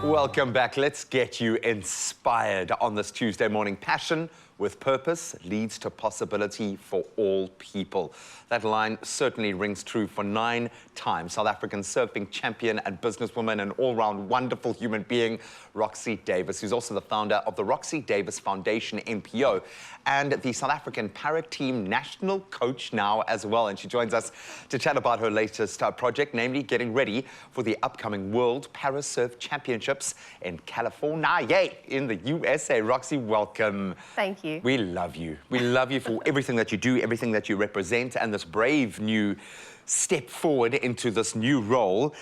Welcome back. Let's get you inspired on this Tuesday morning. Passion with purpose leads to possibility for all people. That line certainly rings true for 9-time South African surfing champion and businesswoman and all-round wonderful human being, Roxy Davis, who's also the founder of the Roxy Davis Foundation, MPO, and the South African para team national coach now as well. And she joins us to chat about her latest project, namely getting ready for the upcoming World Para Surf Championships in California, in the USA. Roxy, welcome. Thank you. We love you. We love you for everything that you do, everything that you represent, and this brave new step forward into this new role.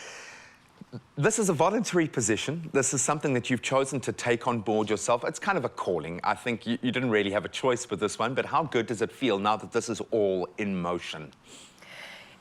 This is a voluntary position. This is something that you've chosen to take on board yourself. It's kind of a calling. I think you didn't really have a choice with this one, but how good does it feel now that this is all in motion?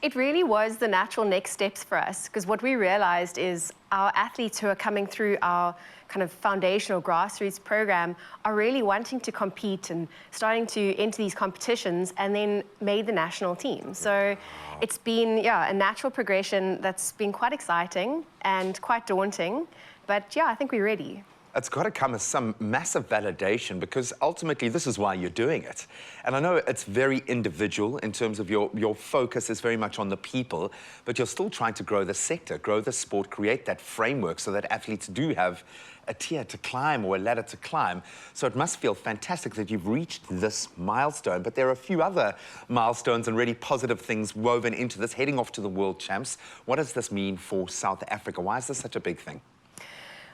It really was the natural next steps for us, because what we realized is our athletes who are coming through our kind of foundational grassroots program are really wanting to compete and starting to enter these competitions and then made the national team. So it's been, a natural progression that's been quite exciting and quite daunting. But I think we're ready. It's got to come as some massive validation, because ultimately this is why you're doing it. And I know it's very individual in terms of your focus is very much on the people, but you're still trying to grow the sector, grow the sport, create that framework so that athletes do have a tier to climb or a ladder to climb. So it must feel fantastic that you've reached this milestone, but there are a few other milestones and really positive things woven into this, heading off to the World Champs. What does this mean for South Africa? Why is this such a big thing?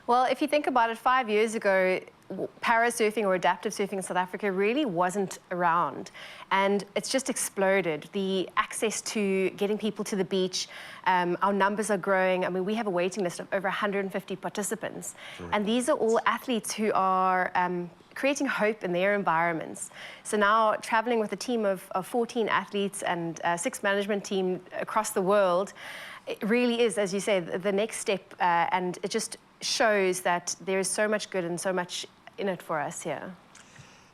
Well, if you think about it, 5 years ago, para-surfing or adaptive surfing in South Africa really wasn't around. And it's just exploded. The access to getting people to the beach, our numbers are growing. I mean, we have a waiting list of over 150 participants. And these are all athletes who are creating hope in their environments. So now traveling with a team of 14 athletes and 6 management team across the world, it really is, as you say, the next step, and it just shows that there is so much good and so much in it for us here.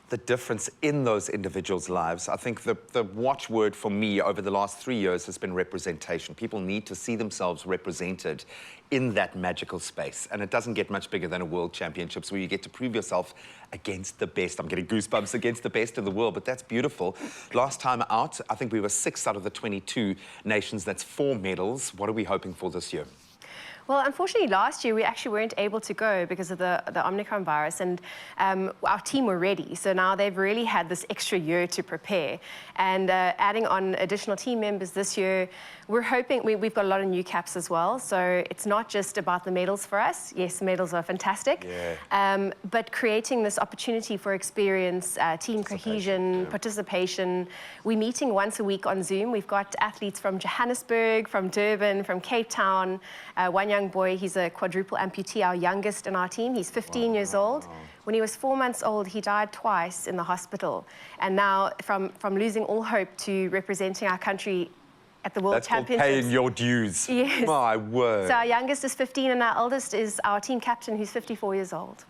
The difference in those individuals' lives, I think the watchword for me over the last 3 years has been representation. People need to see themselves represented in that magical space. And it doesn't get much bigger than a World Championships where you get to prove yourself against the best. I'm getting goosebumps, against the best in the world, but that's beautiful. Last time out, I think we were 6 out of the 22 nations. That's 4 medals. What are we hoping for this year? Well, unfortunately, last year we actually weren't able to go because of the Omicron virus, and our team were ready. So now they've really had this extra year to prepare. And adding on additional team members this year, we're hoping, we've got a lot of new caps as well. So it's not just about the medals for us. Yes, medals are fantastic. But creating this opportunity for experience, team cohesion, participation. We're meeting once a week on Zoom. We've got athletes from Johannesburg, from Durban, from Cape Town. One young boy, he's a quadruple amputee, our youngest in our team. He's 15 years old. When he was 4 months old, he died twice in the hospital. And now, from losing all hope to representing our country at the World Championships. That's called paying your dues. Yes. My word. So our youngest is 15 and our eldest is our team captain, who's 54 years old.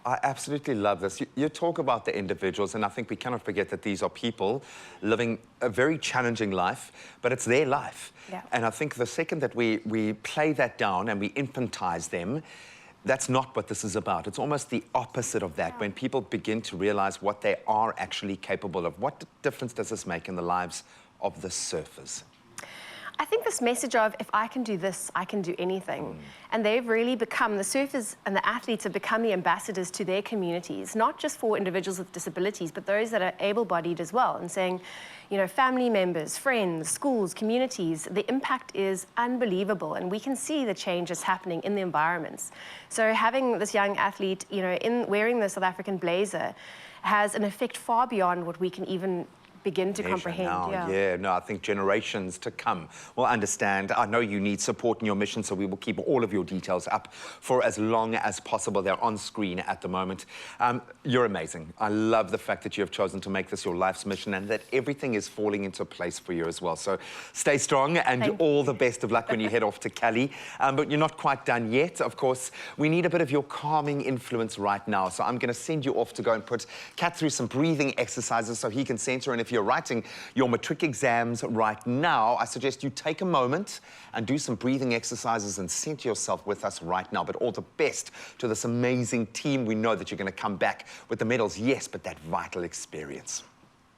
I absolutely love this. You talk about the individuals, and I think we cannot forget that these are people living a very challenging life, but it's their life. And I think the second that we play that down and we infantize them, that's not what this is about. It's almost the opposite of that. When people begin to realize what they are actually capable of, what difference does this make in the lives of the surfers? I think this message of, if I can do this, I can do anything. And they've really become, the surfers and the athletes have become the ambassadors to their communities, not just for individuals with disabilities, but those that are able-bodied as well, and saying, you know, family members, friends, schools, communities, the impact is unbelievable, and we can see the changes happening in the environments. So having this young athlete, you know, in wearing the South African blazer has an effect far beyond what we can even begin to comprehend. No, I think generations to come will understand. I know you need support in your mission, so we will keep all of your details up for as long as possible. They're on screen at the moment. You're amazing. I love the fact that you have chosen to make this your life's mission and that everything is falling into place for you as well. So stay strong and all the best of luck when you head off to Cali. But you're not quite done yet. Of course, we need a bit of your calming influence right now. So I'm going to send you off to go and put Kat through some breathing exercises so he can center. And if you're you're writing your matric exams right now, I suggest you take a moment and do some breathing exercises and center yourself with us right now. But all the best to this amazing team. We know that you're going to come back with the medals, yes, but that vital experience.